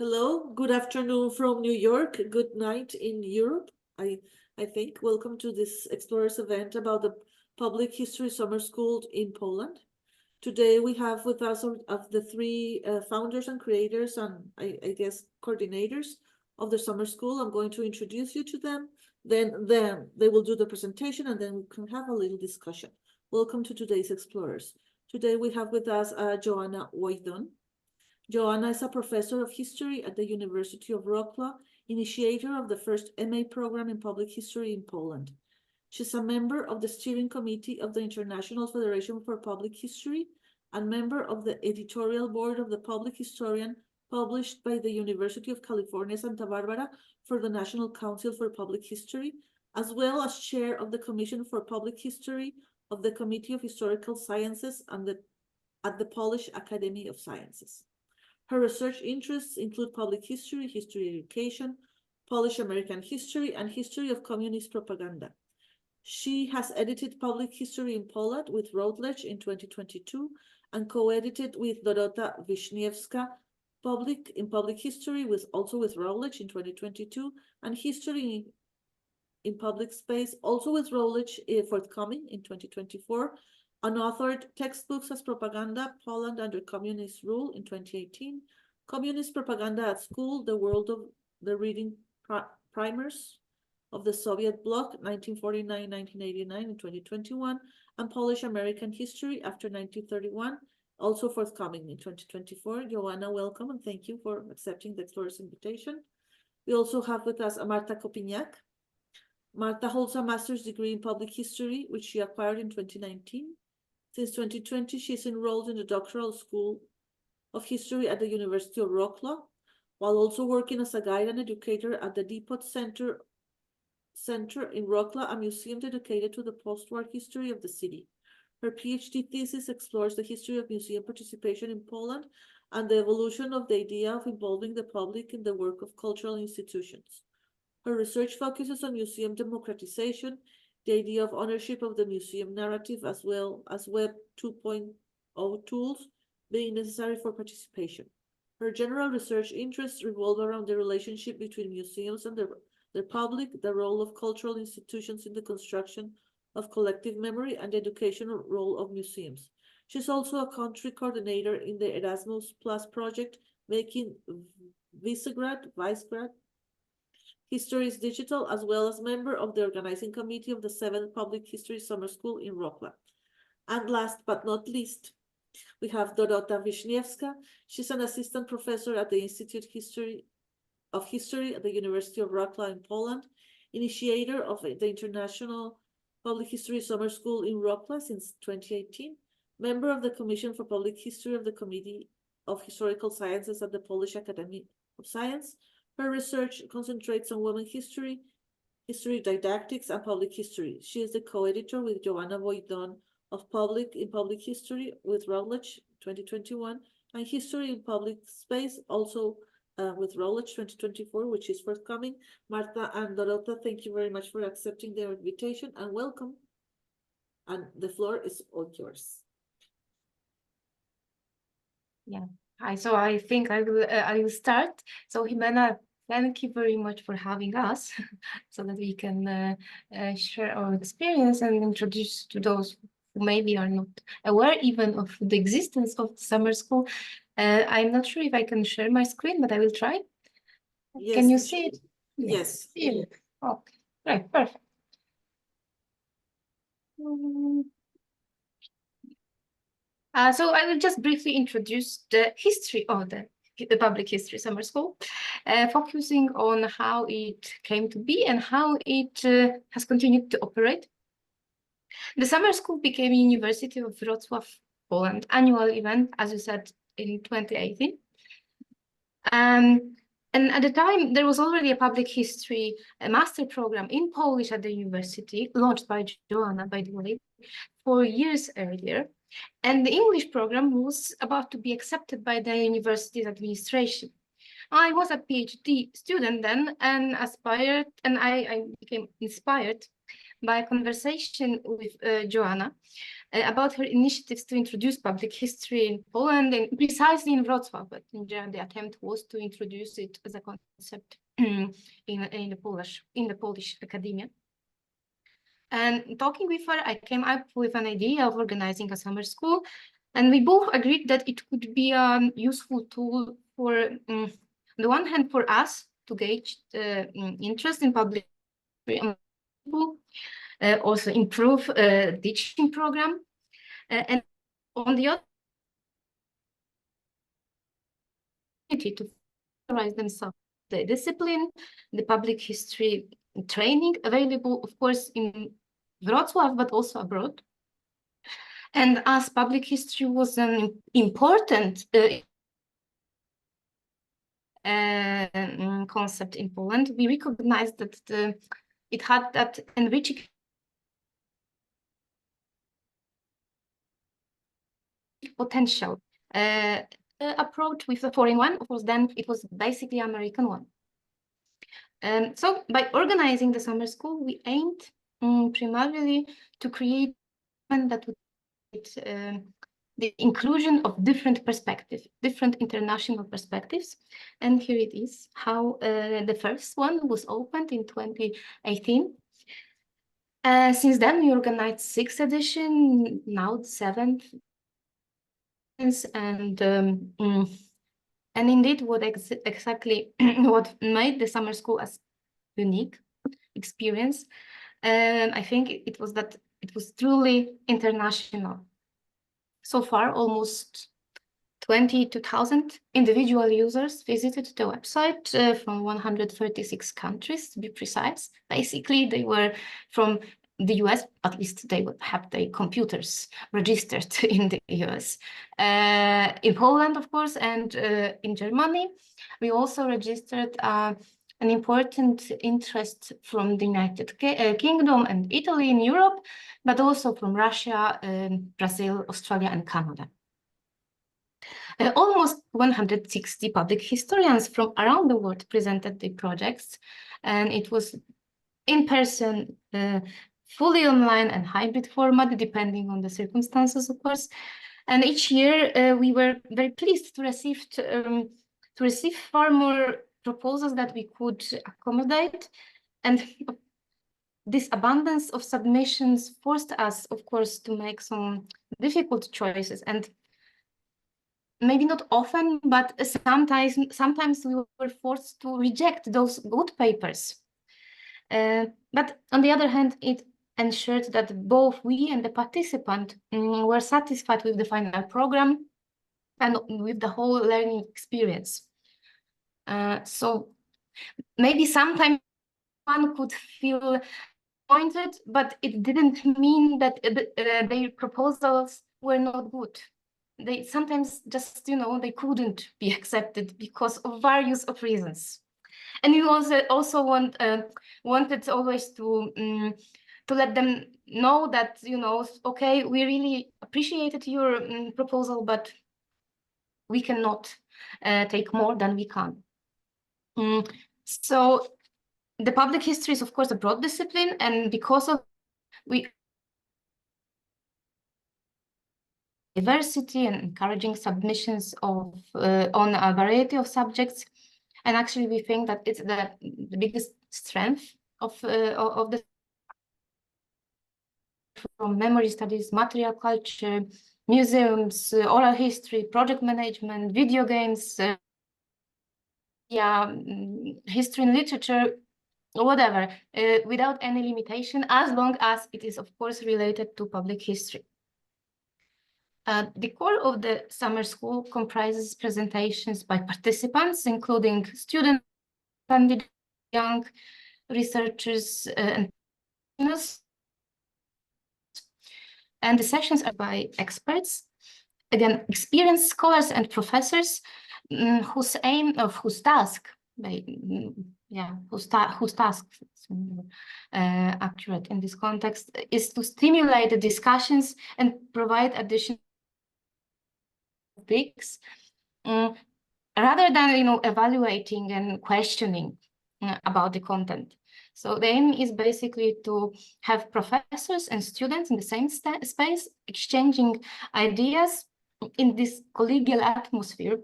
Hello, good afternoon from New York. Good night in Europe, I think. Welcome to this Explorers event about the Public History Summer School in Poland. Today we have with us of the three founders and creators and I guess coordinators of the summer school. I'm going to introduce you to them. Then they will do the presentation and then we can have a little discussion. Welcome to today's Explorers. Today we have with us Joanna Wojdon. Joanna is a professor of history at the University of Wrocław, initiator of the first MA program in public history in Poland. She's a member of the steering committee of the International Federation for Public History and member of the editorial board of the Public Historian, published by the University of California, Santa Barbara for the National Council for Public History, as well as chair of the Commission for Public History of the Committee of Historical Sciences and at the Polish Academy of Sciences. Her research interests include public history, history education, Polish American history, and history of communist propaganda. She has edited Public History in Poland with Routledge in 2022 and co-edited with Dorota Wiśniewska Public History also with Routledge in 2022 and History in Public Space also with Routledge forthcoming in 2024. Unauthored textbooks as Propaganda, Poland under Communist Rule in 2018, Communist Propaganda at School, The World of the Reading Primers of the Soviet Bloc, 1949-1989 in 2021, and Polish American History after 1931, also forthcoming in 2024. Joanna, welcome and thank you for accepting the Explorer's invitation. We also have with us Marta Kopiniak. Marta holds a master's degree in public history, which she acquired in 2019. Since 2020, she is enrolled in the Doctoral School of History at the University of Wrocław, while also working as a guide and educator at the Depot Center in Wrocław, a museum dedicated to the post-war history of the city. Her PhD thesis explores the history of museum participation in Poland and the evolution of the idea of involving the public in the work of cultural institutions. Her research focuses on museum democratization, the idea of ownership of the museum narrative, as well as Web 2.0 tools being necessary for participation. Her general research interests revolve around the relationship between museums and the public, the role of cultural institutions in the construction of collective memory, and the educational role of museums. She's also a country coordinator in the Erasmus Plus project, making Visegrad History is Digital, as well as member of the organizing committee of the 7th Public History Summer School in Wrocław. And last but not least, we have Dorota Wiśniewska. She's an assistant professor at the Institute of History at the University of Wrocław in Poland, initiator of the International Public History Summer School in Wrocław since 2018, member of the Commission for Public History of the Committee of Historical Sciences at the Polish Academy of Science. Her research concentrates on women history, history didactics, and public history. She is the co-editor with Joanna Wojdon of Public History with Routledge 2021 and History in Public Space also with Routledge 2024, which is forthcoming. Marta and Dorota, thank you very much for accepting their invitation and welcome. And the floor is all yours. Yeah. Hi. So I think I will start. So Jimena, thank you very much for having us, so that we can share our experience and introduce to those who maybe are not aware even of the existence of the summer school. I'm not sure if I can share my screen, but I will try. Yes, can you see it? Yes. Yeah. Okay. Right. Perfect. So I will just briefly introduce the history of the Public History Summer School, focusing on how it came to be and how it has continued to operate. The summer school became University of Wrocław, Poland annual event, as you said, in 2018. And at the time, there was already a public history master program in Polish at the university, launched by Joanna, by the way, 4 years earlier. And the English program was about to be accepted by the university's administration. I was a PhD student then and I became inspired by a conversation with Joanna about her initiatives to introduce public history in Poland, and precisely in Wrocław, but in general, the attempt was to introduce it as a concept in the Polish academia. And talking with her, I came up with an idea of organizing a summer school, and we both agreed that it could be a useful tool for, on the one hand, for us to gauge the interest in public history, also improve teaching program, and on the other, to familiarize themselves the discipline, the public history training available, of course, in Wrocław, but also abroad. And as public history was an important concept in Poland, we recognized that it had that enriching potential. Approach with the foreign one, of course, then it was basically American one. So by organizing the summer school, we aimed primarily to create that would the inclusion of different perspectives, different international perspectives. And here it is, how the first one was opened in 2018. Since then, we organized 6th edition, now 7th. And indeed, what exactly what made the summer school as unique experience, I think it was that it was truly international. So far, almost 22,000 individual users visited the website from 136 countries, to be precise. Basically, they were from the US, at least they would have their computers registered in the US. In Poland, of course, and in Germany. We also registered an important interest from the United Kingdom and Italy in Europe, but also from Russia, Brazil, Australia, and Canada. Almost 160 public historians from around the world presented the projects, and it was in person, fully online and hybrid format, depending on the circumstances, of course. And each year we were very pleased to receive far more proposals that we could accommodate. And this abundance of submissions forced us, of course, to make some difficult choices. And maybe not often, but sometimes we were forced to reject those good papers. But on the other hand, it ensured that both we and the participant were satisfied with the final program and with the whole learning experience. So maybe sometimes one could feel disappointed, but it didn't mean that their proposals were not good. They sometimes just, they couldn't be accepted because of various of reasons. And we also wanted always to let them know that, okay, we really appreciated your proposal, but we cannot take more than we can. So the public history is, of course, a broad discipline, and because of diversity and encouraging submissions of on a variety of subjects. And actually, we think that it's the biggest strength of the from memory studies, material culture, museums, oral history, project management, video games, history and literature, whatever, without any limitation, as long as it is, of course, related to public history. The core of the summer school comprises presentations by participants, including students, candidates, young researchers, and the sessions are by experts, again, experienced scholars and professors whose task accurate in this context is to stimulate the discussions and provide additional topics rather than evaluating and questioning about the content. So the aim is basically to have professors and students in the same space, exchanging ideas in this collegial atmosphere,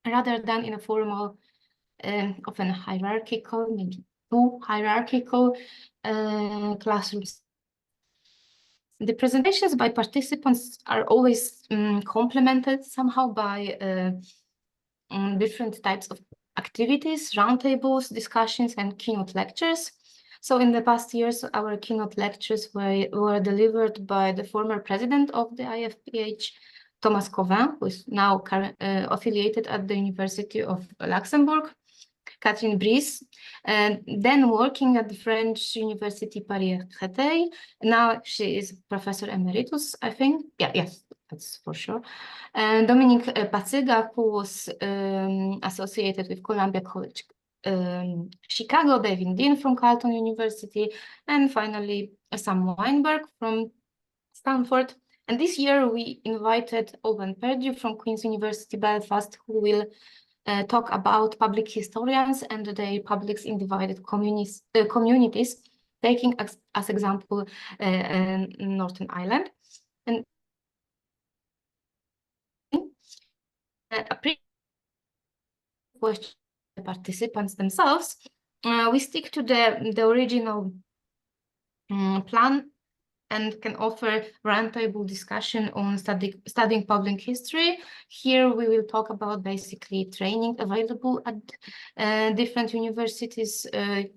rather than in a formal, often hierarchical, maybe too hierarchical classrooms. The presentations by participants are always complemented somehow by different types of activities, roundtables, discussions, and keynote lectures. So in the past years, our keynote lectures were delivered by the former president of the IFPH, Thomas Covin, who is now affiliated at the University of Luxembourg, Catherine Brice, and then working at the French University Paris-Créteil. Now she is professor emeritus, I think. Yes, that's for sure. And Dominique Patsiga, who was associated with Columbia College Chicago, David Dean from Carleton University, and finally Sam Weinberg from Stanford. And this year we invited Owen Perdue from Queen's University Belfast, who will talk about public historians and their publics in divided communities, taking as example Northern Ireland. And a question the participants themselves, we stick to the original plan and can offer roundtable discussion on studying public history. Here we will talk about basically training available at different universities,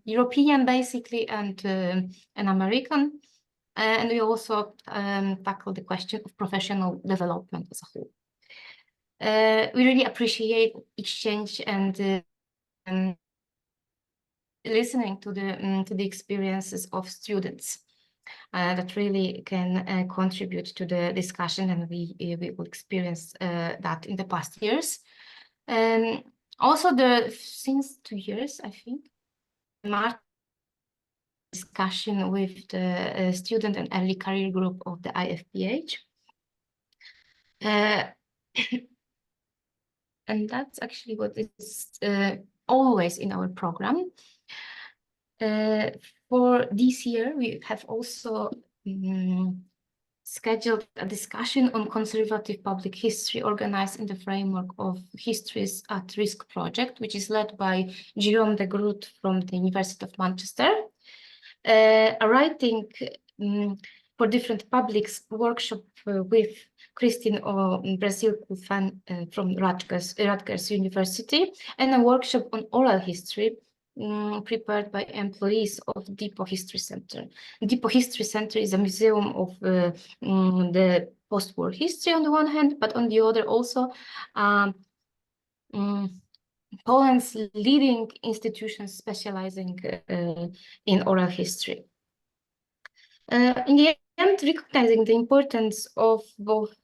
European basically and American. And we also tackle the question of professional development as a whole. We really appreciate exchange and listening to the experiences of students. That really can contribute to the discussion, and we will experience that in the past years. Also, since 2 years, I think, March discussion with the student and early career group of the IFPH. And that's actually what is always in our program. For this year, we have also scheduled a discussion on conservative public history organized in the framework of Histories at Risk project, which is led by Jérôme de Groot from the University of Manchester. A writing for different publics workshop with Christine Brasilco from Rutgers University, and a workshop on oral history prepared by employees of Depot History Center. Depot History Center is a museum of the post-war history on the one hand, but on the other also Poland's leading institutions specializing in oral history. In the end, recognizing the importance of both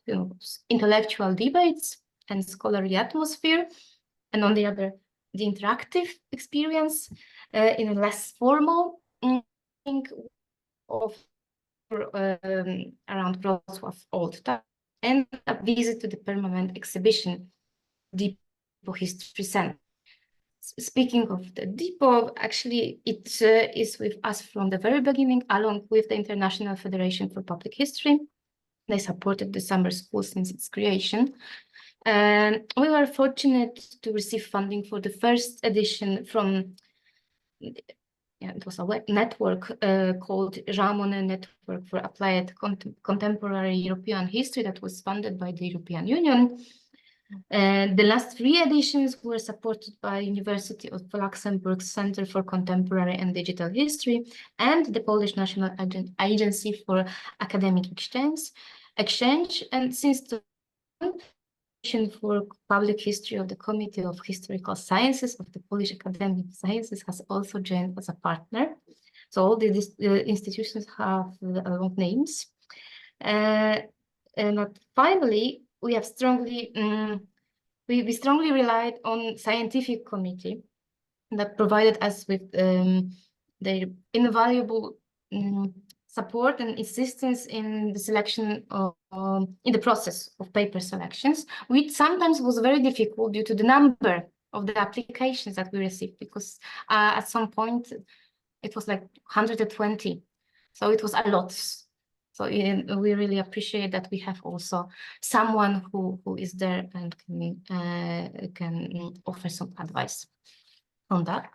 intellectual debates and scholarly atmosphere, and on the other, the interactive experience in a less formal of around Wrocław Old Town, and a visit to the permanent exhibition, Depot History Center. Speaking of the Depot, actually, it is with us from the very beginning, along with the International Federation for Public History. They supported the summer school since its creation. We were fortunate to receive funding for the first edition from, it was a web network called Jean Monnet Network for Applied Contemporary European History that was funded by the European Union. The last 3 editions were supported by University of Luxembourg Center for Contemporary and Digital History and the Polish National Agency for Academic Exchange. And since the for public history of the Committee of Historical Sciences of the Polish Academy of Sciences has also joined as a partner. So all these institutions have long names. And finally, we have strongly we strongly relied on scientific committee that provided us with their invaluable support and assistance in the selection of in the process of paper selections, which sometimes was very difficult due to the number of the applications that we received, because at some point it was like 120. So it was a lot. So we really appreciate that we have also someone who is there and can offer some advice on that.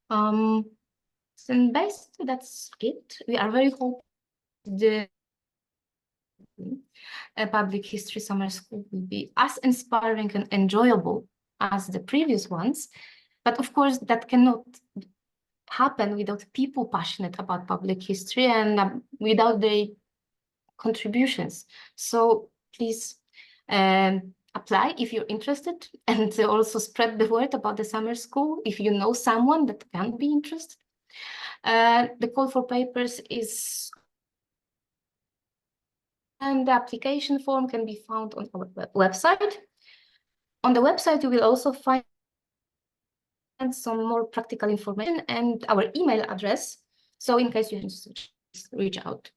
So basically that's it. We are very hopeful the public history summer school will be as inspiring and enjoyable as the previous ones. But of course, that cannot happen without people passionate about public history and without their contributions. So please apply if you're interested, and also spread the word about the summer school if you know someone that can be interested. The call for papers is, and the application form can be found on our website. On the website, you will also find some more practical information and our email address. So in case you want to reach out.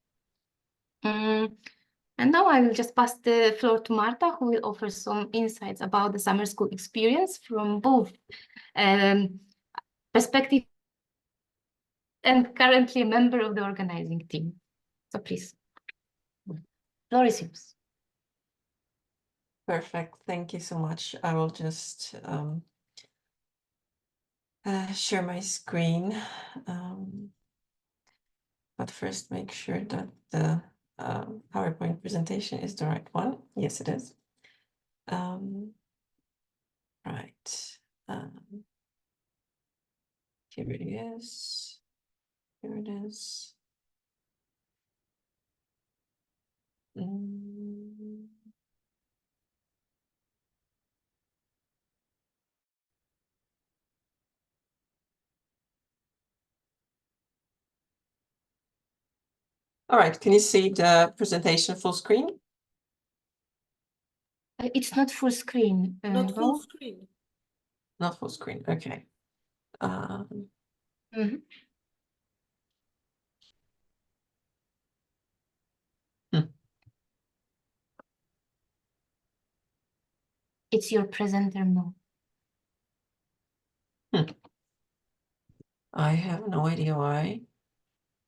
And now I will just pass the floor to Marta, who will offer some insights about the summer school experience from both perspective and currently a member of the organizing team. So please, floor is yours. Perfect. Thank you so much. I will just share my screen. But first make sure that the PowerPoint presentation is the right one. Yes, it is. Right. Here it is. Here it is. All right, can you see the presentation full screen? It's not full screen. Not full No. screen. Not full screen, okay. It's your presenter mode. I have no idea why.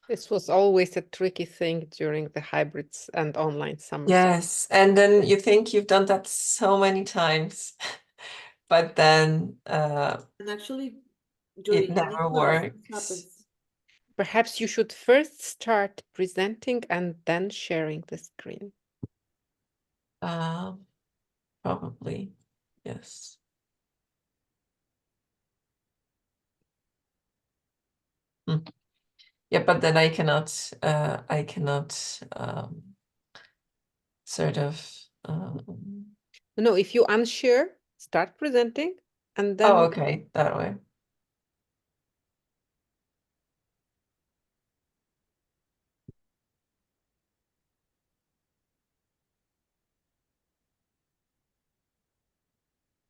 This was always a tricky thing during the hybrids and online summer. Yes, and then you think you've done that so many times, but then And actually, during never any class, works. this happens. Perhaps you should first start presenting and then sharing the screen. Probably, yes. Yeah, but then I cannot sort of No, if you unshare, start presenting and then oh, okay, that way.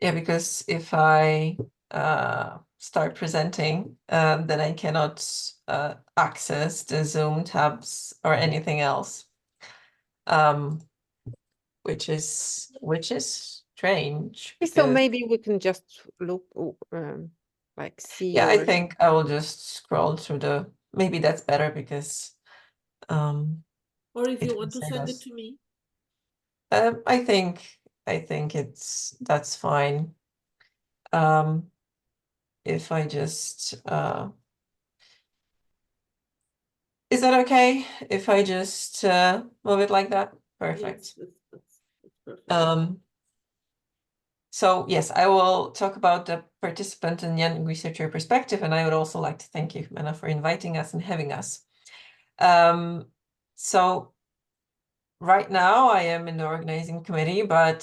Yeah, because if I start presenting, then I cannot access the Zoom tabs or anything else. Which is strange. so Because, maybe we can just look like see yeah, I your think I will just scroll through the, maybe that's better because Or if it you will want to save send it us. to me. I think that's fine. If I just is that okay if I just move it like that? Perfect. Yes, that's perfect. So yes, I will talk about the participant and young researcher perspective, and I would also like to thank you, Mena, for inviting us and having us. So right now I am in the organizing committee, but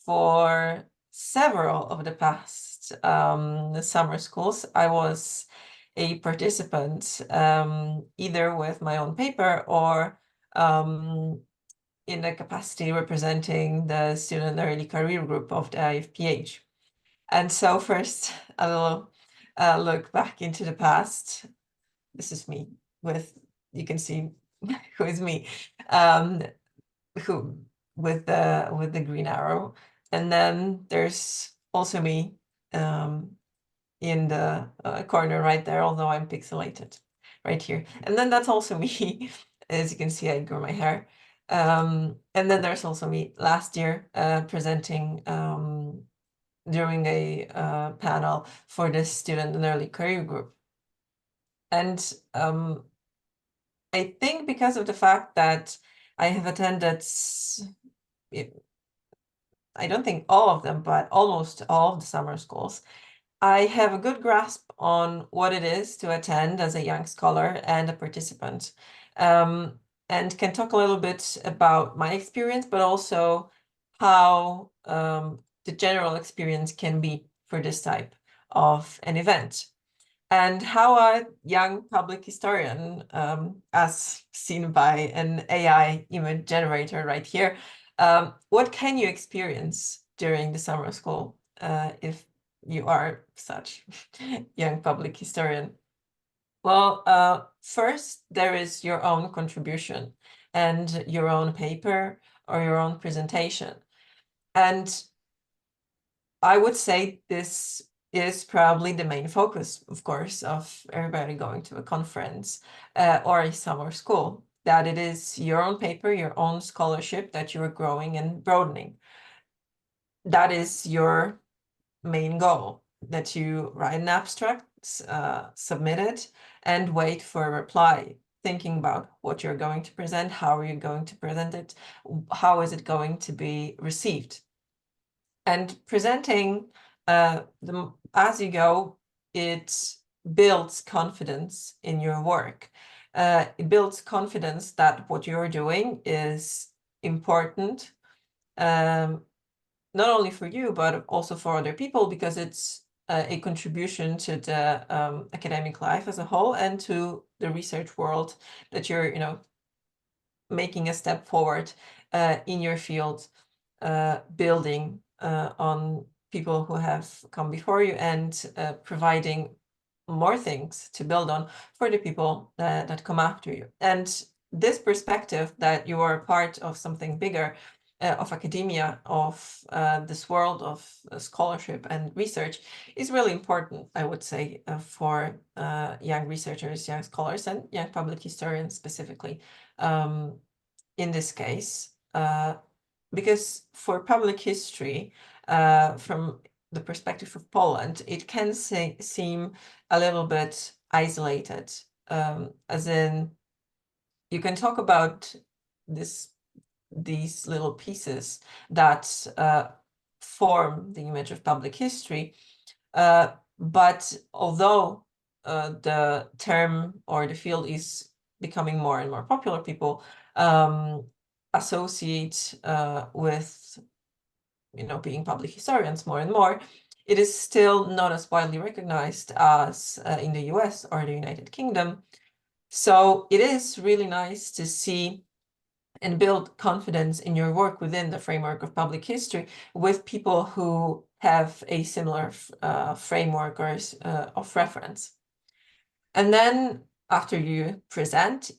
for several of the past summer schools, I was a participant, either with my own paper or in the capacity representing the student early career group of the IFPH. And so first a little look back into the past. This is me with, you can see who is me, who with the green arrow. And then there's also me in the corner right there, although I'm pixelated. right here. And then that's also me. As you can see, I grew my hair. And then there's also me last year presenting during a panel for the student and early career group. And I think because of the fact that I have attended, I don't think all of them, but almost all of the summer schools, I have a good grasp on what it is to attend as a young scholar and a participant, and can talk a little bit about my experience, but also how the general experience can be for this type of an event. And how a young public historian, as seen by an AI image generator right here, what can you experience during the summer school if you are such young public historian? Well, first, there is your own contribution and your own paper or your own presentation. And I would say this is probably the main focus, of course, of everybody going to a conference or a summer school, that it is your own paper, your own scholarship that you are growing and broadening. That is your main goal, that you write an abstract, submit it, and wait for a reply, thinking about what you're going to present, how are you going to present it, how is it going to be received. And presenting as you go, it builds confidence in your work. It builds confidence that what you're doing is important, not only for you, but also for other people, because it's a contribution to the academic life as a whole and to the research world, that you're, making a step forward in your field, building on people who have come before you, and providing more things to build on for the people that come after you. And this perspective that you are part of something bigger, of academia, of this world of scholarship and research, is really important, I would say, for young researchers, young scholars, and young public historians specifically, in this case. Because for public history, from the perspective of Poland, it can seem a little bit isolated, as in, you can talk about these little pieces that form the image of public history, but although the term or the field is becoming more and more popular, people associate with being public historians more and more, it is still not as widely recognized as in the US or the United Kingdom. So it is really nice to see and build confidence in your work within the framework of public history with people who have a similar framework or of reference. And then after you present,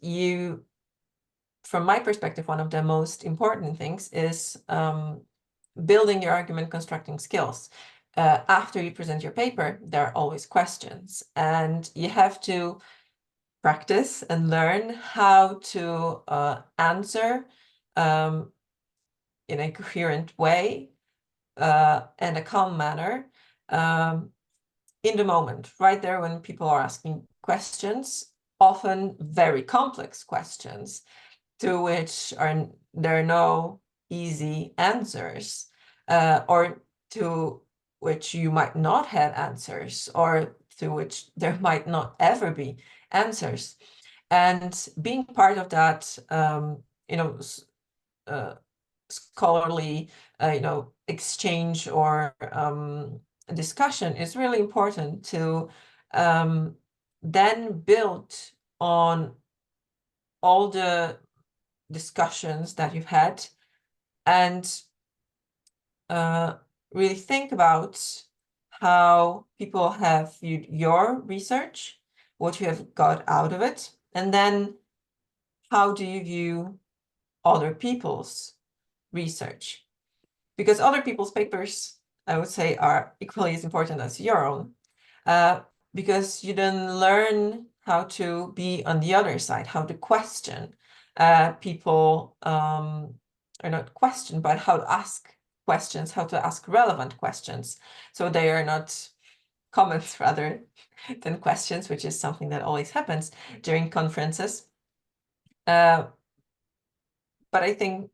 from my perspective, one of the most important things is building your argument constructing skills. After you present your paper, there are always questions, and you have to practice and learn how to answer in a coherent way and a calm manner in the moment, right there when people are asking questions, often very complex questions, to which there are no easy answers, or to which you might not have answers, or to which there might not ever be answers. And being part of that, scholarly, exchange or discussion is really important to then build on all the discussions that you've had, and really think about how people have viewed your research, what you have got out of it, and then how do you view other people's research? Because other people's papers, I would say, are equally as important as your own, because you then learn how to be on the other side, how to question people, or not question, but how to ask questions, how to ask relevant questions. So they are not comments rather than questions, which is something that always happens during conferences. But I think,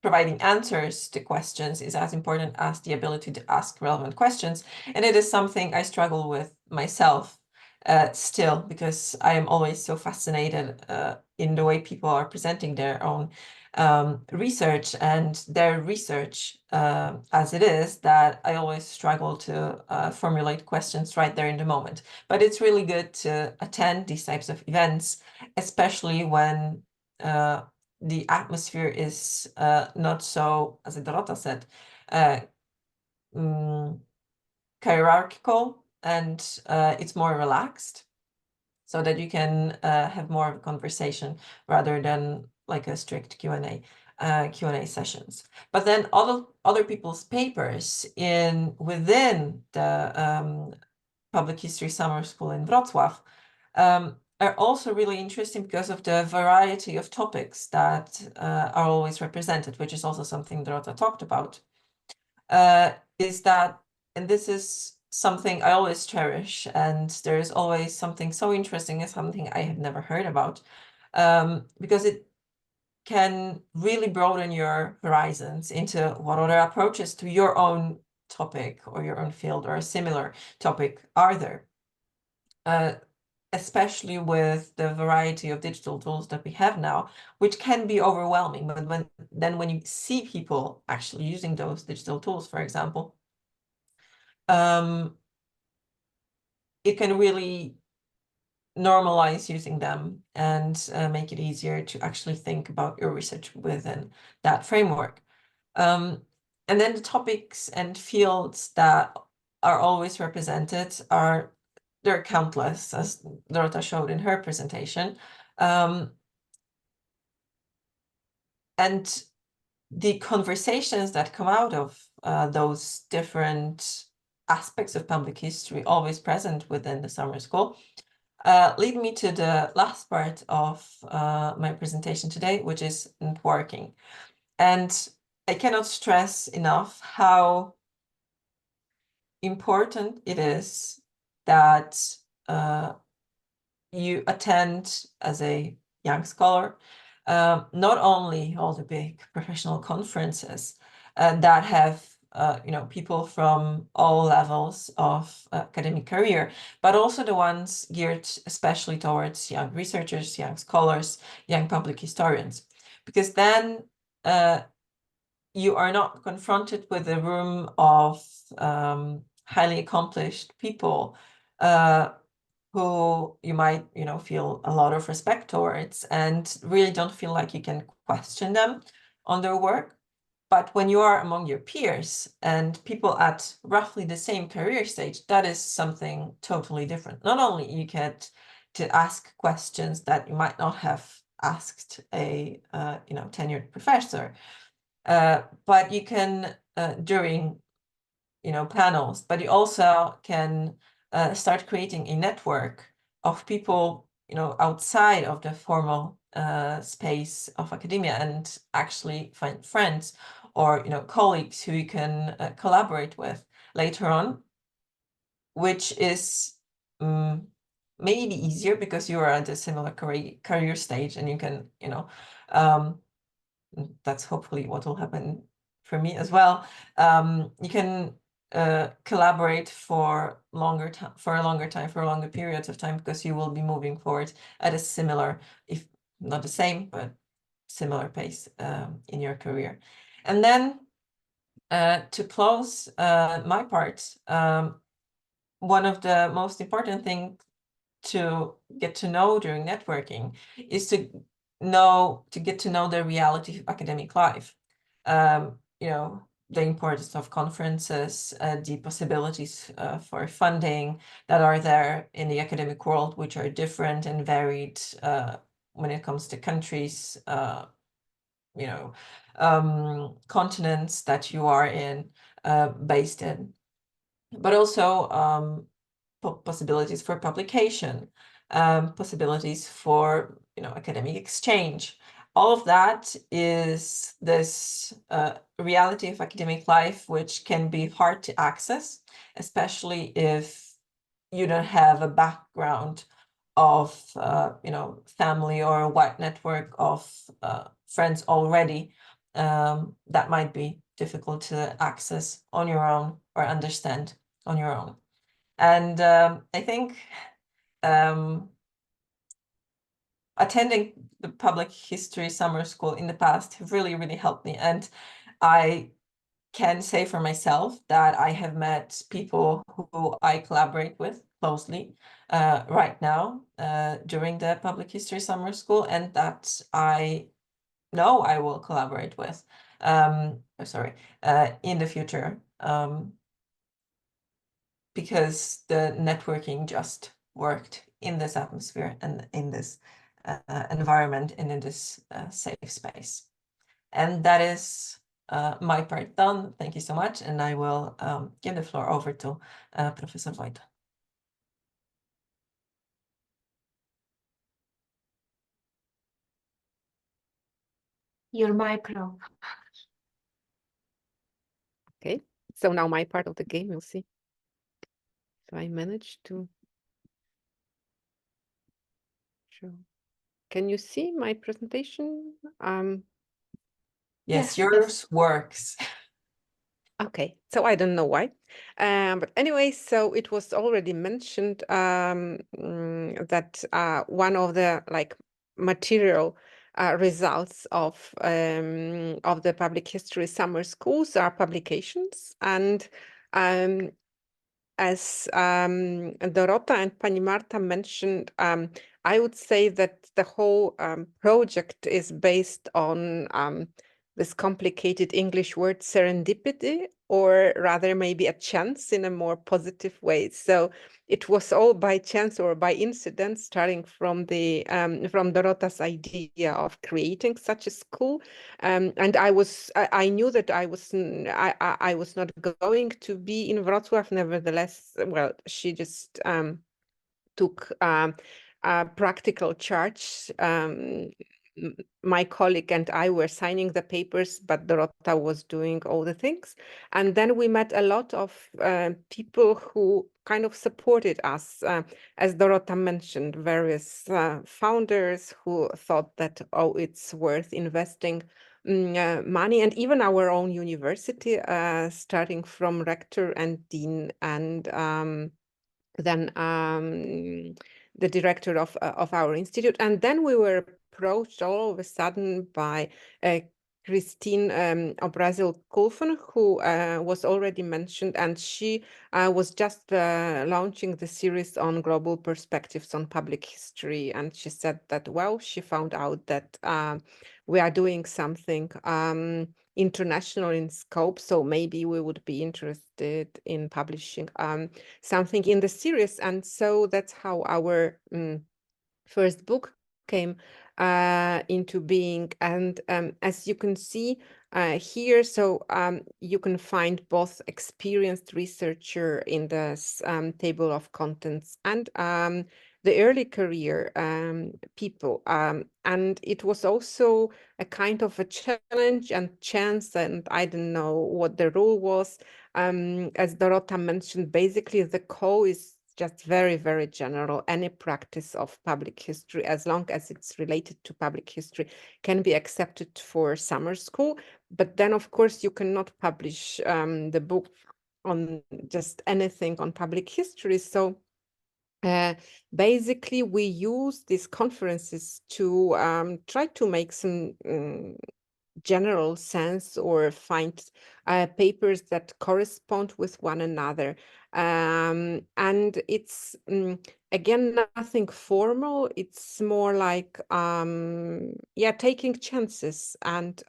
providing answers to questions is as important as the ability to ask relevant questions. And it is something I struggle with myself still, because I am always so fascinated in the way people are presenting their own research and their research as it is, that I always struggle to formulate questions right there in the moment. But it's really good to attend these types of events, especially when the atmosphere is not so, as Dorota said, hierarchical, and it's more relaxed, so that you can have more of a conversation rather than like a strict Q&A sessions. But then other people's papers within the Public History Summer School in Wrocław are also really interesting because of the variety of topics that are always represented, which is also something Dorota talked about, is that, and this is something I always cherish, and there is always something so interesting and something I have never heard about, because it can really broaden your horizons into what other approaches to your own topic or your own field or a similar topic are there. Especially with the variety of digital tools that we have now, which can be overwhelming. But when you see people actually using those digital tools, for example, it can really normalize using them and make it easier to actually think about your research within that framework. And then the topics and fields that are always represented they're countless, as Dorota showed in her presentation. And the conversations that come out of those different aspects of public history, always present within the summer school, lead me to the last part of my presentation today, which is networking. And I cannot stress enough how important it is that you attend as a young scholar not only all the big professional conferences that have people from all levels of academic career, but also the ones geared especially towards young researchers, young scholars, young public historians, because then you are not confronted with a room of highly accomplished people who you might, feel a lot of respect towards and really don't feel like you can question them on their work. But when you are among your peers and people at roughly the same career stage, that is something totally different. Not only you get to ask questions that you might not have asked a tenured professor, but you can during panels, but you also can start creating a network of people outside of the formal space of academia, and actually find friends or colleagues who you can collaborate with later on, which is maybe easier because you are at a similar career stage, and you can that's hopefully what will happen for me as well. You can collaborate for a longer periods of time, because you will be moving forward at a similar, if not the same, but similar pace in your career. And then to close my part, one of the most important things to get to know during networking is to get to know the reality of academic life. The importance of conferences, the possibilities for funding that are there in the academic world, which are different and varied when it comes to countries, continents that you are based in, but also possibilities for publication, possibilities for, you know, academic exchange. All of that is this reality of academic life, which can be hard to access, especially if you don't have a background of, you know, family or a wide network of friends already. That might be difficult to access on your own or understand on your own. And I think attending the public history summer school in the past have really, really helped me. And I can say for myself that I have met people who I collaborate with closely right now during the public history summer school, and that I know I will collaborate with in the future, because the networking just worked in this atmosphere and in this environment and in this safe space. And that is my part done. Thank you so much. And I will give the floor over to Professor Wojta. Your micro. Okay, so now my part of the game, we'll see. So I managed to show. Can you see my presentation? Yes, Yes. yours works. Okay, so I don't know why. But anyway, so it was already mentioned that one of the material results of the public history summer schools are publications. And as Dorota and Pani Marta mentioned, I would say that the whole project is based on this complicated English word serendipity, or rather maybe a chance in a more positive way. So it was all by chance or by incident, starting from the from Dorota's idea of creating such a school. And I knew that I was not going to be in Wrocław. Nevertheless, well, she just took a practical charge. My colleague and I were signing the papers, but Dorota was doing all the things. And then we met a lot of people who kind of supported us. As Dorota mentioned, various founders who thought that, oh, it's worth investing money, and even our own university, starting from rector and dean, and then the director of our institute. And then we were approached all of a sudden by Christine Obrazil-Kulfen, who was already mentioned, and she was just launching the series on global perspectives on public history. And she said that, well, she found out that we are doing something international in scope, so maybe we would be interested in publishing something in the series. And so that's how our first book came into being. And as you can see here, so you can find both experienced researcher in this table of contents and the early career people. And it was also a kind of a challenge and chance, and I don't know what the rule was. As Dorota mentioned, basically the call is just very, very general. Any practice of public history, as long as it's related to public history, can be accepted for summer school. But then, of course, you cannot publish the book on just anything on public history. So basically, we use these conferences to try to make some general sense or find papers that correspond with one another. And it's, again, nothing formal. It's more like, taking chances and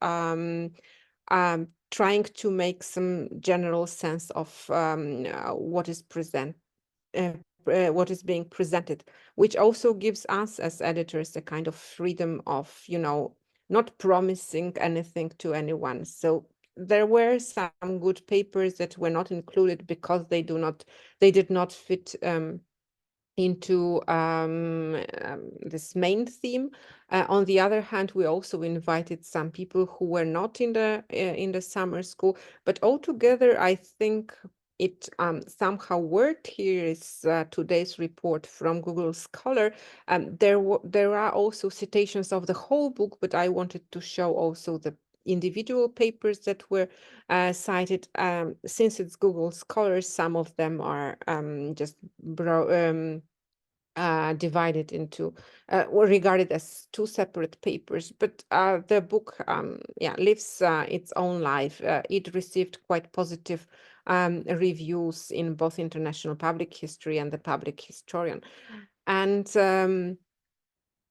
trying to make some general sense of what is what is being presented, which also gives us as editors a kind of freedom of, not promising anything to anyone. So there were some good papers that were not included because they did not fit into this main theme. On the other hand, we also invited some people who were not in the summer school, but altogether, I think it somehow worked. Here is today's report from Google Scholar. There are also citations of the whole book, but I wanted to show also the individual papers that were cited. Since it's Google Scholar, some of them are just divided into or regarded as two separate papers, but the book lives its own life. It received quite positive reviews in both International Public History and the Public Historian. And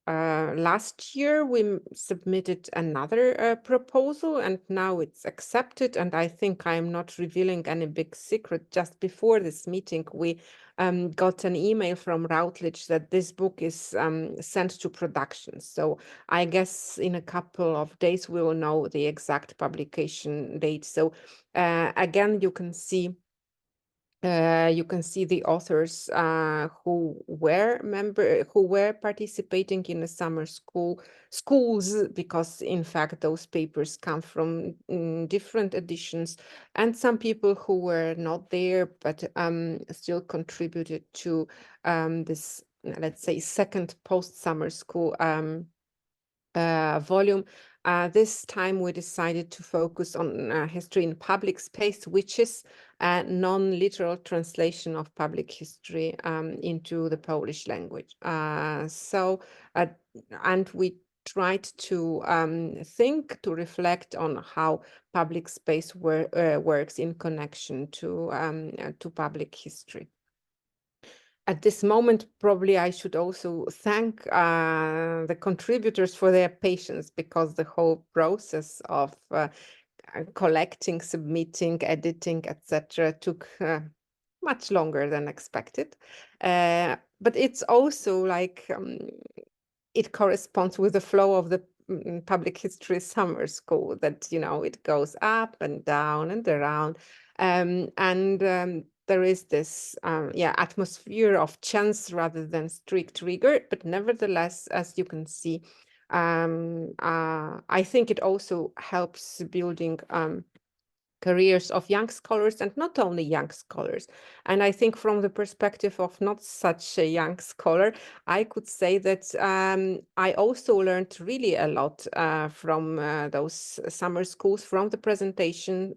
last year we submitted another proposal, and now it's accepted. And I think I'm not revealing any big secret. Just before this meeting, we got an email from Routledge that this book is sent to production. So I guess in a couple of days we will know the exact publication date. So again, you can see the authors who were participating in the summer schools, because in fact those papers come from different editions, and some people who were not there but still contributed to this, let's say, second post-summer school volume. This time we decided to focus on history in public space, which is a non-literal translation of public history into the Polish language. And we tried to reflect on how public space works in connection to public history. At this moment, probably I should also thank the contributors for their patience, because the whole process of collecting, submitting, editing, etc., took much longer than expected. But it's also like it corresponds with the flow of the public history summer school, that it goes up and down and around, and there is this atmosphere of chance rather than strict rigor. But nevertheless, as you can see, I think it also helps building careers of young scholars, and not only young scholars. And I think from the perspective of not such a young scholar, I could say that I also learned really a lot from those summer schools, from the presentations,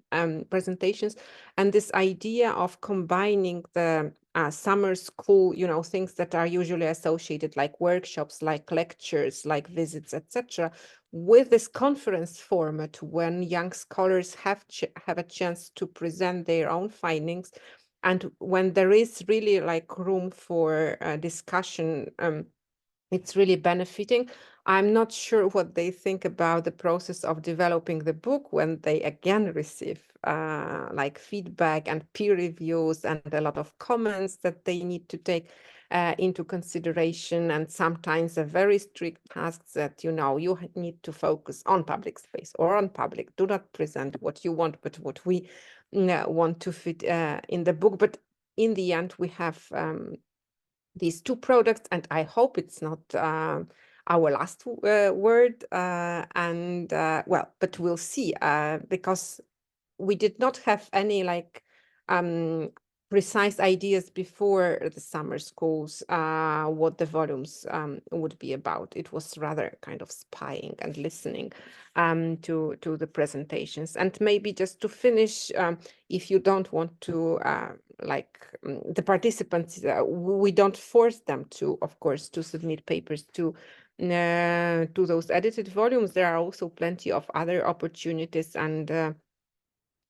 and this idea of combining the summer school, things that are usually associated, like workshops, like lectures, like visits, etc., with this conference format, when young scholars have a chance to present their own findings, and when there is really like room for discussion. It's really benefiting. I'm not sure what they think about the process of developing the book when they again receive like feedback and peer reviews and a lot of comments that they need to take into consideration, and sometimes a very strict tasks that you need to focus on public space or on public. Do not present what you want, but what we want to fit in the book. But in the end, we have these two products, and I hope it's not our last word. But we'll see, because we did not have any like precise ideas before the summer schools what the volumes would be about. It was rather kind of spying and listening to the presentations. And maybe just to finish, if you don't want to the participants, we don't force them to, of course, to submit papers to those edited volumes. There are also plenty of other opportunities, and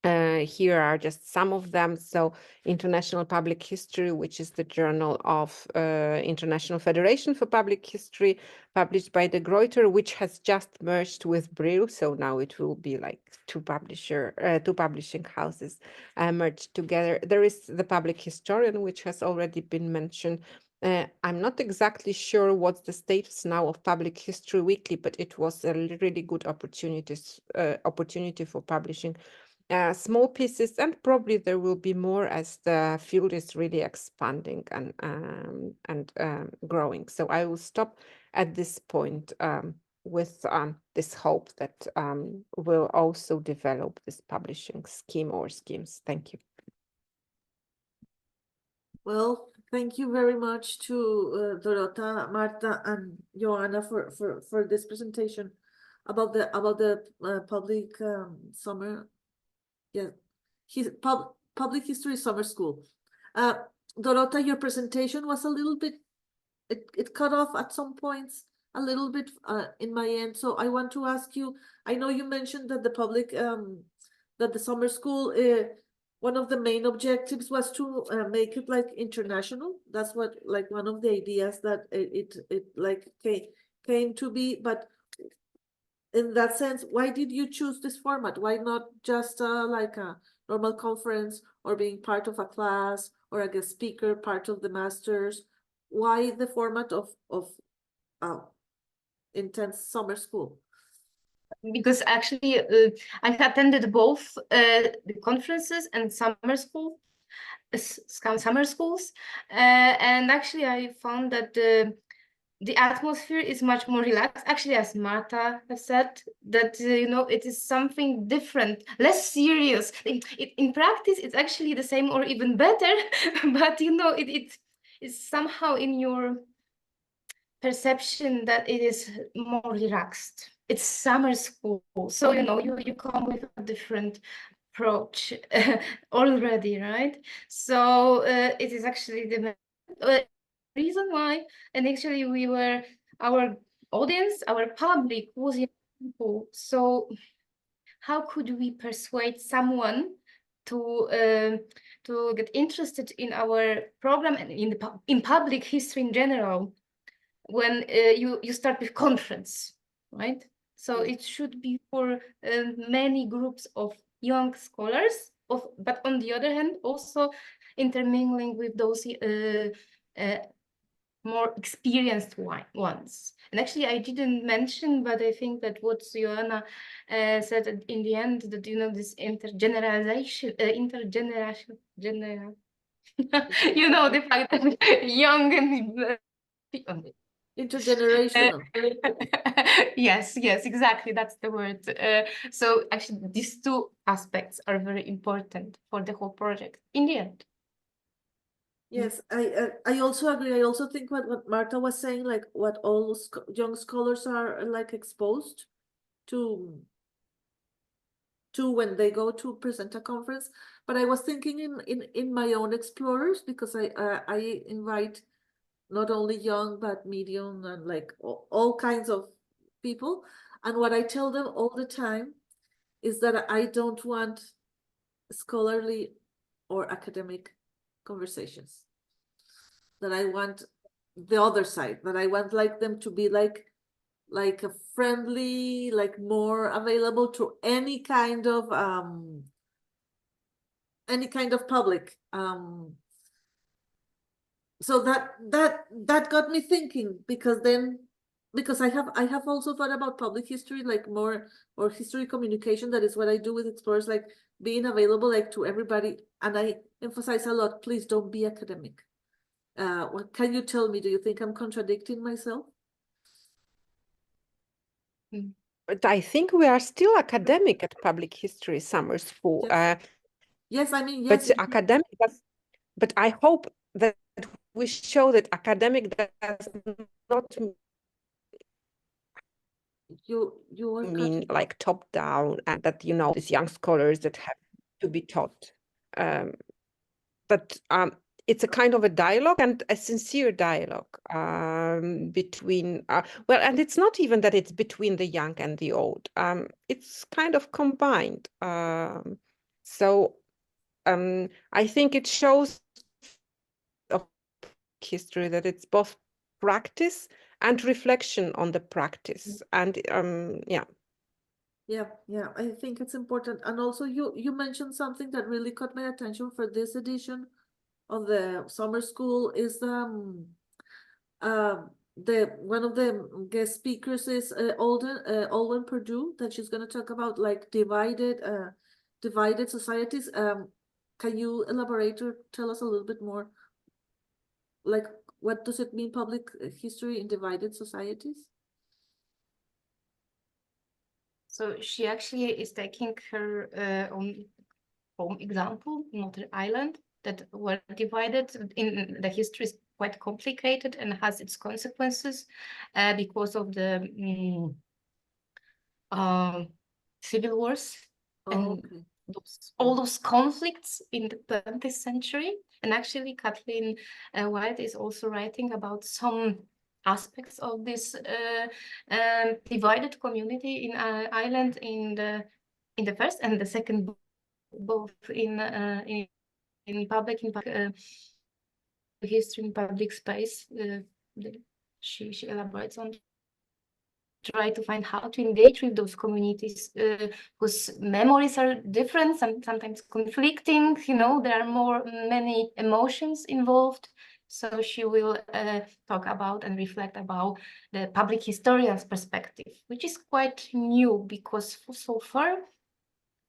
here are just some of them. So International Public History, which is the journal of International Federation for Public History, published by De Gruyter, which has just merged with Brill. So now it will be like two publishing houses merged together. There is the Public Historian, which has already been mentioned. I'm not exactly sure what's the status now of Public History Weekly, but it was a really good opportunity for publishing small pieces, and probably there will be more as the field is really expanding and growing. So I will stop at this point with this hope that we'll also develop this publishing scheme or schemes. Thank you. Well, thank you very much to Dorota, Marta, and Joanna for this presentation about the public summer, yeah, public history summer school. Dorota, your presentation was a little bit, it cut off at some points a little bit in my end. So I want to ask you, I know you mentioned that the public that the summer school one of the main objectives was to make it like international. That's what like one of the ideas that it like came to be. But in that sense, why did you choose this format? Why not just like a normal conference or being part of a class or a guest speaker, part of the masters? Why the format of intense summer school? Because actually I attended both the conferences and summer schools, and actually I found that the atmosphere is much more relaxed. Actually, as Marta has said, that you know, it is something different, less serious. In practice, it's actually the same or even better, but you know, it is somehow in your perception that it is more relaxed. It's summer school, so you know, you come with a different approach already, right? So it is actually the reason why, and actually our audience, our public was young people. So how could we persuade someone to get interested in our program and in public history in general when you start with conference, right? So it should be for many groups of young scholars, but on the other hand, also intermingling with those more experienced ones. And actually, I didn't mention, but I think that what Joanna said in the end, that you know, this intergeneration, you know, the fact that young and Intergenerational. yes, exactly. That's the word. So actually, these two aspects are very important for the whole project in the end. Yes, I also agree. I also think what Marta was saying, like what all young scholars are like exposed to when they go to present a conference. But I was thinking in my own explorers, because I invite not only young but medium and like all kinds of people. And what I tell them all the time is that I don't want scholarly or academic conversations. That I want the other side, that I want like them to be like a friendly, like more available to any kind of public. So that got me thinking, because I have also thought about public history, like more or history communication. That is what I do with explorers, like being available like to everybody. And I emphasize a lot, please don't be academic. What can you tell me? Do you think I'm contradicting myself? But I think we are still academic at public history summer school. Yes. Yes, I mean, But yes. academic, but I hope that we show that academic does not You are mean like top down, and that, you know, these young scholars that have to be taught. But it's a kind of a dialogue, and a sincere dialogue between, well, and it's not even that it's between the young and the old. It's kind of combined. So I think it shows of history that it's both practice and reflection on the practice. And yeah. Yeah, I think it's important. And also you mentioned something that really caught my attention for this edition of the summer school is the one of the guest speakers is Alden Purdue, that she's going to talk about like divided divided societies. Can you elaborate or tell us a little bit more? Like, what does it mean, public history in divided societies? So she actually is taking her own home example, Northern Ireland, that were divided in the history is quite complicated and has its consequences because of the civil wars and Okay. all those conflicts in the 20th century. And actually, Kathleen White is also writing about some aspects of this divided community in Ireland in the first and the second book, both in public history in public space. She elaborates on try to find how to engage with those communities whose memories are different, sometimes conflicting. There are many emotions involved. So she will talk about and reflect about the public historian's perspective, which is quite new because so far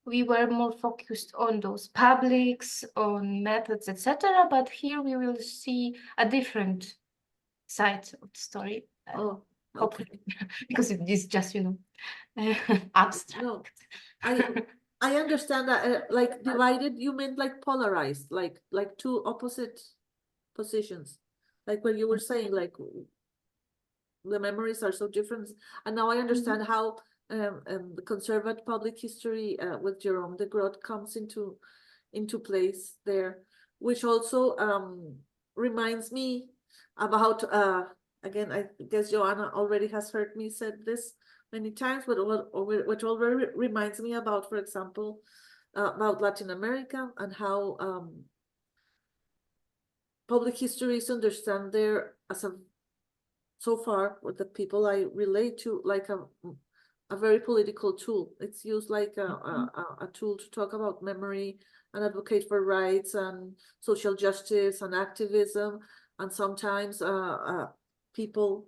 we were more focused on those publics, on methods, etc. But here we will see a different side of the story. Oh, okay. Hopefully, because it is just abstract. No, I understand that. Like divided, you meant like polarized, like two opposite positions, like when you were saying like the memories are so different. And now I understand how the conservative public history with Jerome de Groot comes into place there, which also reminds me about again, I guess Joanna already has heard me said this many times, but which already reminds me about, for example, about Latin America and how public history is understood there as a, so far with the people I relate to, like a very political tool. It's used like a tool to talk about memory and advocate for rights and social justice and activism. And sometimes people,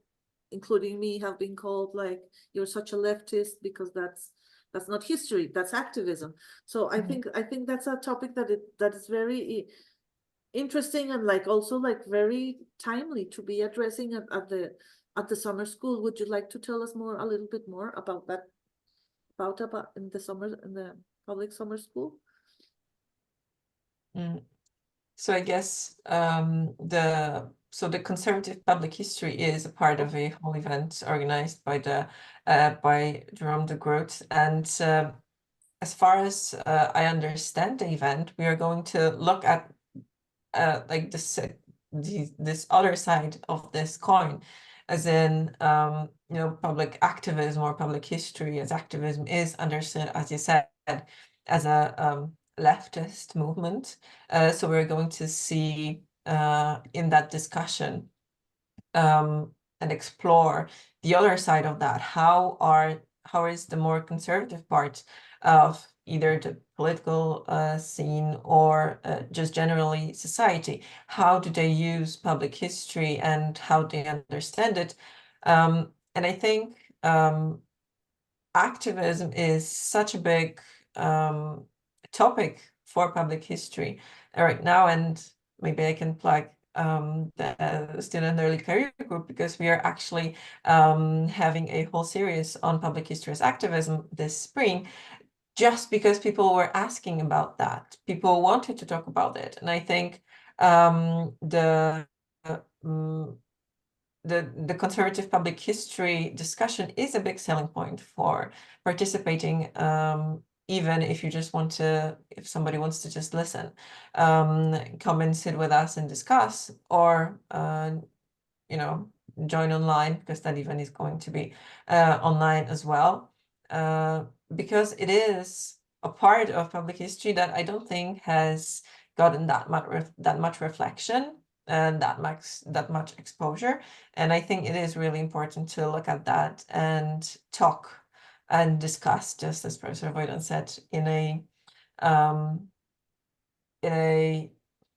including me, have been called like, you're such a leftist because that's not history, that's activism. So I think that's a topic that is very interesting and like also like very timely to be addressing at the summer school. Would you like to tell us a little bit more about that, about in the public summer school? So I guess the conservative public history is a part of a whole event organized by Jerome de Groot. And as far as I understand the event, we are going to look at like this other side of this coin, as in public activism or public history, as activism is understood, as you said, as a leftist movement. So we're going to see in that discussion and explore the other side of that. How is the more conservative part of either the political scene or just generally society? How do they use public history and how they understand it? And I think activism is such a big topic for public history right now, and maybe I can plug the student early career group, because we are actually having a whole series on public history as activism this spring, just because people were asking about that. People wanted to talk about it, and I think the conservative public history discussion is a big selling point for participating, even if if somebody wants to just listen, come and sit with us and discuss, or join online, because that event is going to be online as well, because it is a part of public history that I don't think has gotten that much reflection and that much exposure. And I think it is really important to look at that and talk and discuss, just as Professor Voidan said, in a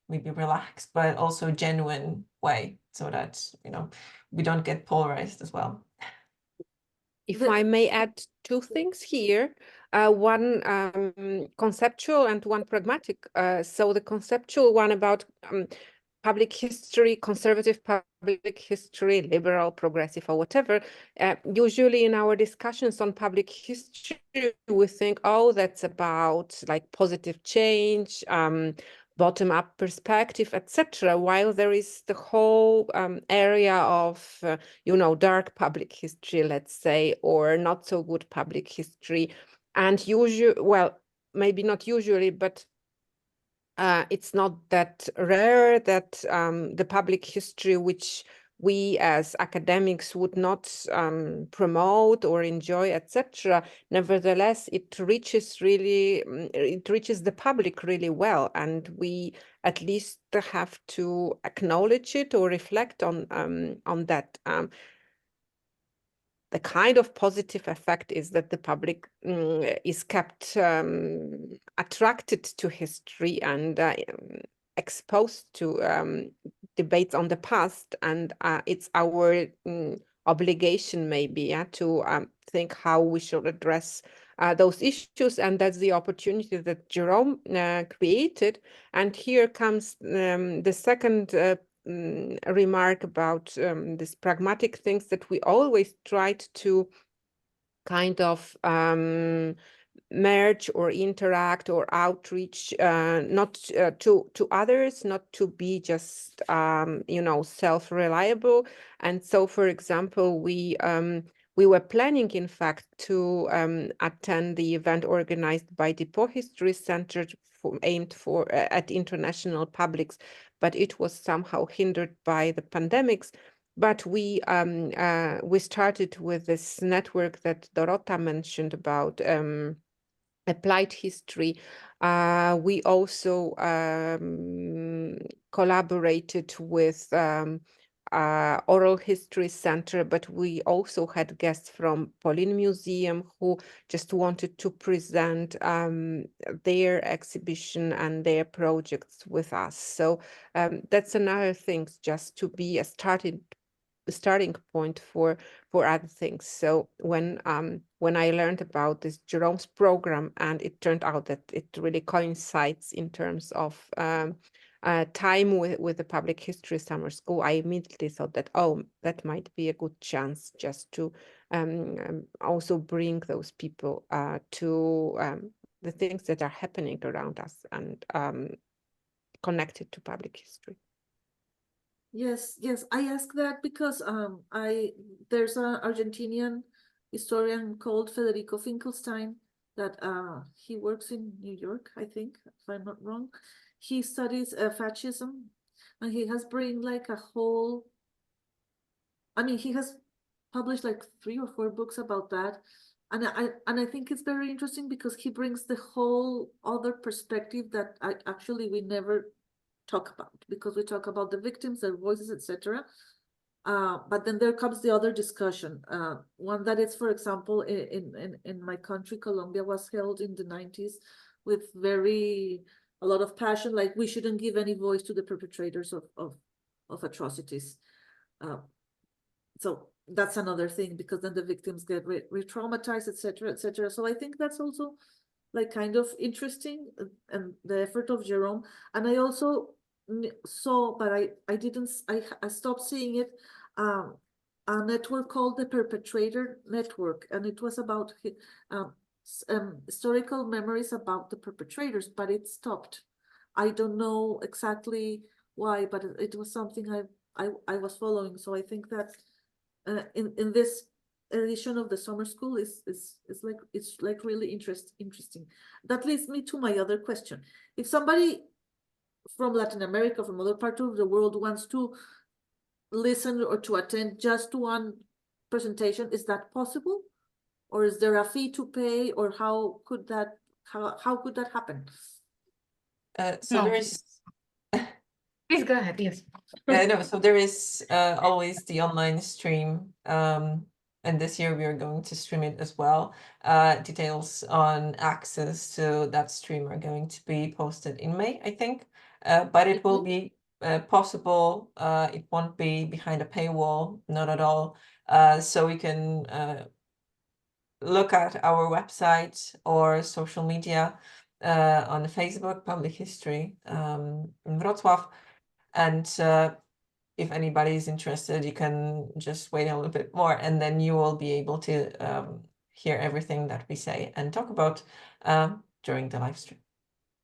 maybe relaxed but also genuine way, so that we don't get polarized as well. If I may add two things here, one conceptual and one pragmatic. So the conceptual one about public history, conservative public history, liberal, progressive, or whatever. Usually in our discussions on public history, we think, oh, that's about like positive change, bottom-up perspective, etc. While there is the whole area of, dark public history, let's say, or not so good public history. And usually, well, maybe not usually, but it's not that rare that the public history which we as academics would not promote or enjoy, etc. Nevertheless, it reaches the public really well, and we at least have to acknowledge it or reflect on that. The kind of positive effect is that the public is kept attracted to history and exposed to debates on the past, and it's our obligation maybe to think how we should address those issues, and that's the opportunity that Jerome created. And here comes the second remark about these pragmatic things that we always tried to kind of merge or interact or outreach, not to others, not to be just self-reliable. And so, for example, we were planning, in fact, to attend the event organized by the Po History Center aimed at international publics, but it was somehow hindered by the pandemics. But we started with this network that Dorota mentioned about applied history. We also collaborated with Oral History Center, but we also had guests from Polin Museum who just wanted to present their exhibition and their projects with us. So that's another thing, just to be a starting point for other things. So when I learned about this Jerome's program, and it turned out that it really coincides in terms of time with the public history summer school, I immediately thought that, oh, that might be a good chance just to also bring those people to the things that are happening around us and connected to public history. Yes, I ask that because there's an Argentinian historian called Federico Finkelstein that he works in New York, I think, if I'm not wrong. He studies fascism, and he has bring like a whole, I mean, he has published like 3 or 4 books about that. And I think it's very interesting because he brings the whole other perspective that we never talk about, because we talk about the victims, their voices, etc. But then there comes the other discussion. One that is, for example, in my country, Colombia, was held in the 90s with a lot of passion, like we shouldn't give any voice to the perpetrators of atrocities. So that's another thing, because then the victims get re-traumatized, etc., etc. So I think that's also like kind of interesting, and the effort of Jerome. And I also saw, but I didn't, I stopped seeing it, a network called the Perpetrator Network, and it was about historical memories about the perpetrators, but it stopped. I don't know exactly why, but it was something I was following. So I think that in this edition of the summer school is like really interesting. That leads me to my other question. If somebody from Latin America, from other parts of the world, wants to listen or to attend just one presentation, is that possible? Or is there a fee to pay, or how could that happen? So No. there is Please go ahead. Yes. no, so there is always the online stream, and this year we are going to stream it as well. Details on access to that stream are going to be posted in May, I think. But it will be possible. It won't be behind a paywall, not at all. So we can look at our website or social media on Facebook, Public History in Wrocław. And if anybody is interested, you can just wait a little bit more, and then you will be able to hear everything that we say and talk about during the live stream.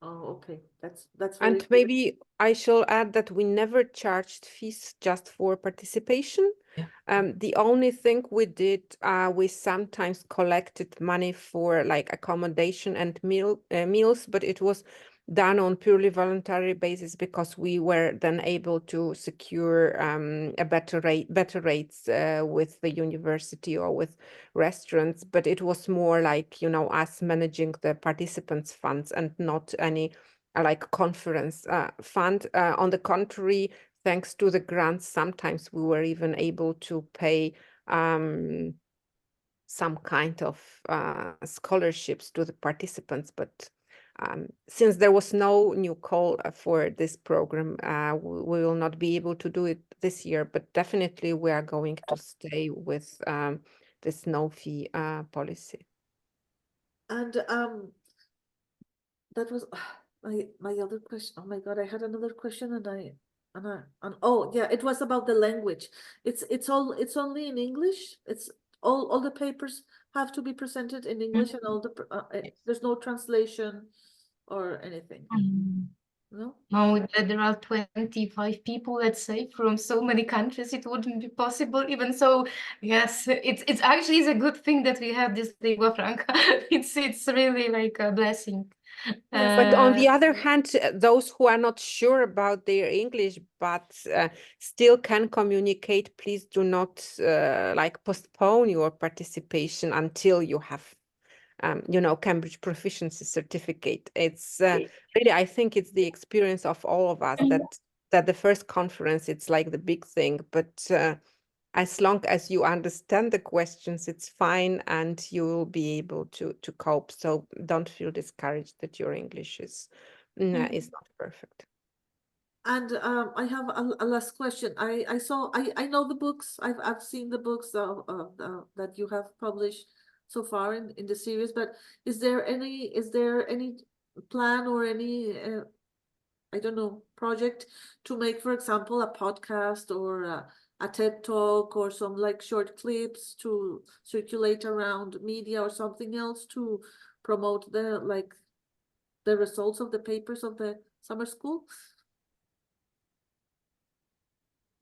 Oh, okay. That's very And good. maybe I shall add that we never charged fees just for participation. Yeah. The only thing we did, we sometimes collected money for like accommodation and meals, but it was done on purely voluntary basis because we were then able to secure a better rates with the university or with restaurants. But it was more like, you know, us managing the participants' funds and not any like conference fund. On the contrary, thanks to the grants, sometimes we were even able to pay some kind of scholarships to the participants. But since there was no new call for this program, we will not be able to do it this year, but definitely we are going to stay with this no fee policy. And that was my other question. Oh my God, I had another question and oh yeah, it was about the language. It's only in English. It's all the papers have to be presented in English and all the there's no translation or anything. No? No, there are 25 people, let's say, from so many countries. It wouldn't be possible. Even so, yes, it's actually a good thing that we have this lingua franca. It's really like a blessing. Yes. But on the other hand, those who are not sure about their English but still can communicate, please do not like postpone your participation until you have, you know, Cambridge Proficiency Certificate. It's really, I think it's the experience of all of us that the first conference, it's like the big thing. But as long as you understand the questions, it's fine, and you will be able to cope. So don't feel discouraged that your English is not perfect. And I have a last question. I know the books. I've seen the books that you have published so far in the series. But is there any plan or any I don't know, project to make, for example, a podcast or a TED Talk or some like short clips to circulate around media or something else to promote the results of the papers of the summer school?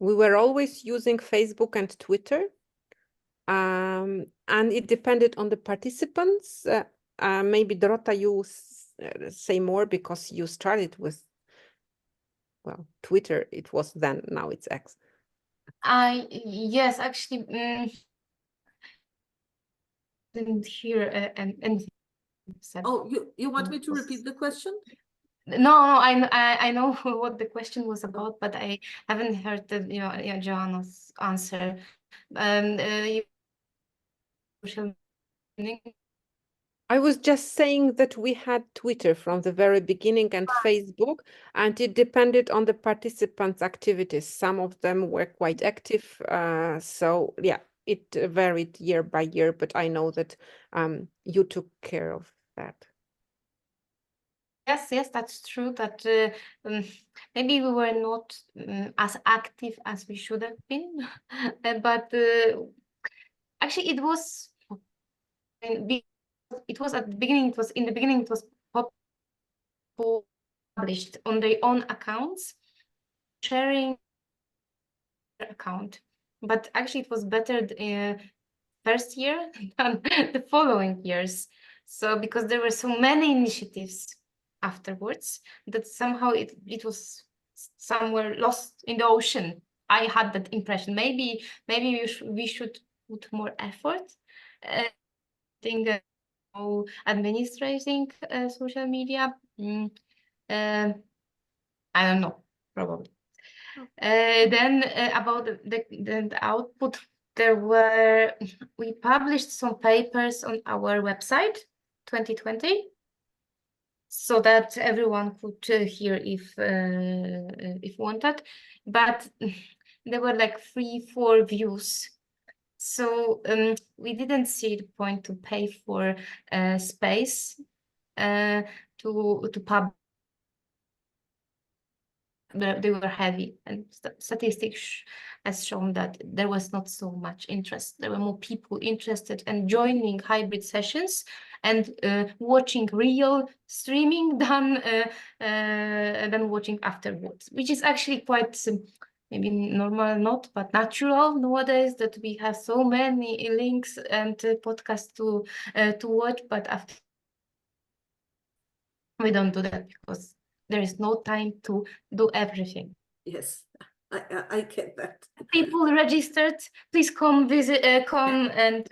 We were always using Facebook and Twitter, and it depended on the participants. Maybe Dorota, you say more because you started with, well, Twitter. It was then, now it's X. Yes, actually, didn't hear anything said. Oh, you want me to repeat the question? No, I know what the question was about, but I haven't heard the Joanna's answer. I was just saying that we had Twitter from the very beginning and Facebook, and it depended on the participants' activities. Some of them were quite active. So yeah, it varied year by year, but I know that you took care of that. Yes, that's true. That maybe we were not as active as we should have been, but actually it was at the beginning. It was published on their own accounts, sharing their account. But actually, it was better first year than the following years. So because there were so many initiatives afterwards that somehow it was somewhere lost in the ocean. I had that impression. Maybe we should put more effort. Administrating social media. I don't know, probably. Then about the output, we published some papers on our website 2020, so that everyone could hear if wanted, but there were like 3-4 views So we didn't see the point to pay for space to publish. They were heavy, and statistics has shown that there was not so much interest. There were more people interested in joining hybrid sessions and watching real streaming than watching afterwards, which is actually quite maybe normal, not but natural nowadays, that we have so many links and podcasts to watch, but after we don't do that because there is no time to do everything. Yes, I get that. People registered, please come visit, come and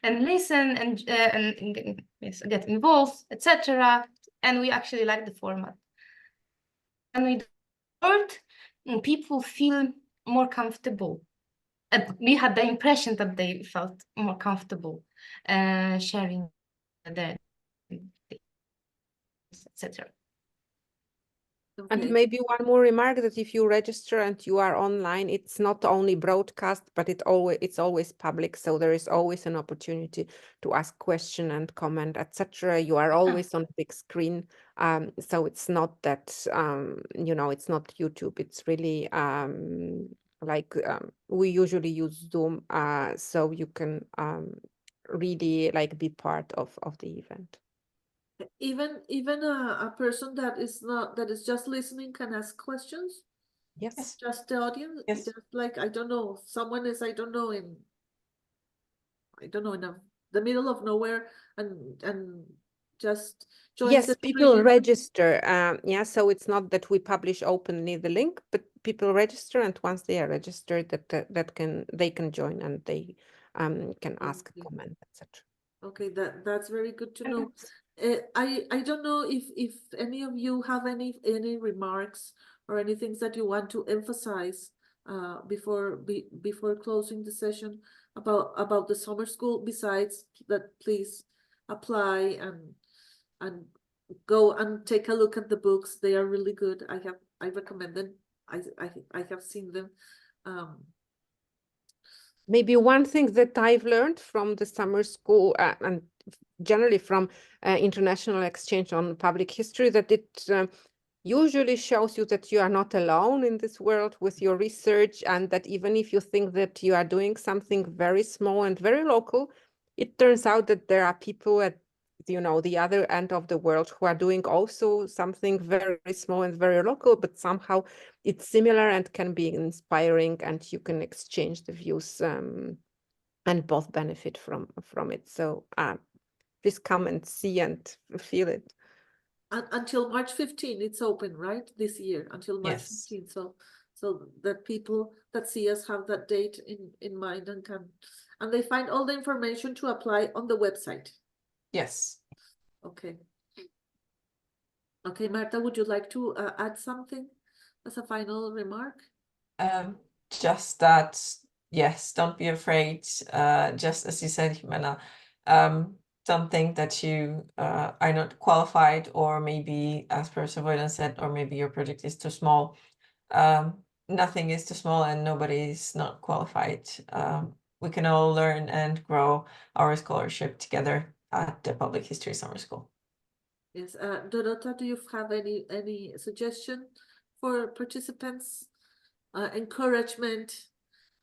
listen and yes, get involved, etc. And we actually like the format. And we heard people feel more comfortable. And we had the impression that they felt more comfortable sharing their etc. And Okay. maybe one more remark, that if you register and you are online, it's not only broadcast, but it's always public. So there is always an opportunity to ask question and comment, etc. You are always on big screen. So it's not that, it's not YouTube. It's really we usually use Zoom, so you can really be part of the event. Even a person that is just listening can ask questions. Yes. Just the audience. Yes. Just like, I don't know, someone is, in the middle of nowhere and just joins Yes, the people stream. register. Yeah, so it's not that we publish openly the link, but people register, and once they are registered, they can join, and they can ask a Okay. comment, etc. Okay, that's very good to know. I don't know if any of you have any remarks or any things that you want to emphasize before closing the session about the summer school. Besides that, please apply and go and take a look at the books. They are really good. I recommend them. I have seen them. Maybe one thing that I've learned from the summer school and generally from international exchange on public history, that it usually shows you that you are not alone in this world with your research, and that even if you think that you are doing something very small and very local, it turns out that there are people at the other end of the world who are doing also something very small and very local, but somehow it's similar and can be inspiring, and you can exchange the views and both benefit from it. So please come and see and feel it. Until March 15, it's open, right? This year, until March Yes. 15. So that people that see us have that date in mind and they find all the information to apply on the website. Yes. Okay. Okay, Marta, would you like to add something as a final remark? Just that, yes, don't be afraid. Just as you said, Jimena, don't think that you are not qualified, or maybe, as Professor Boylan said, or maybe your project is too small. Nothing is too small and nobody is not qualified. We can all learn and grow our scholarship together at the Public History Summer School. Yes, Dorota, do you have any suggestion for participants? Encouragement,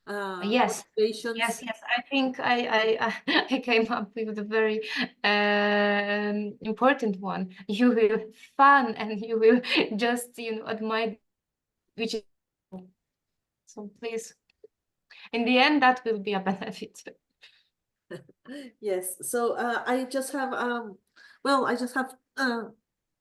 Yes. motivations? Yes, I think I came up with a very important one. You will fun and you will just admire, which is so. Please, in the end, that will be a benefit. Yes. So I just have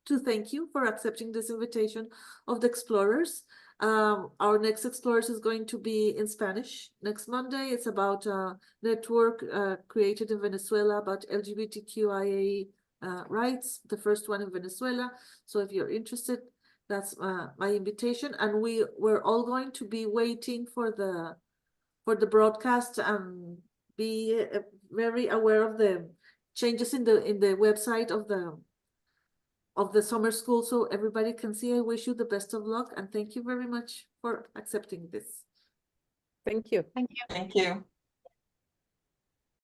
to thank you for accepting this invitation of the Explorers. Our next Explorers is going to be in Spanish next Monday. It's about a network created in Venezuela about LGBTQIA rights, the first one in Venezuela. So if you're interested, that's my invitation. And we're all going to be waiting for the broadcast and be very aware of the changes in the website of the summer school, so everybody can see. I wish you the best of luck, and thank you very much for accepting this. Thank you. Thank you. Thank you.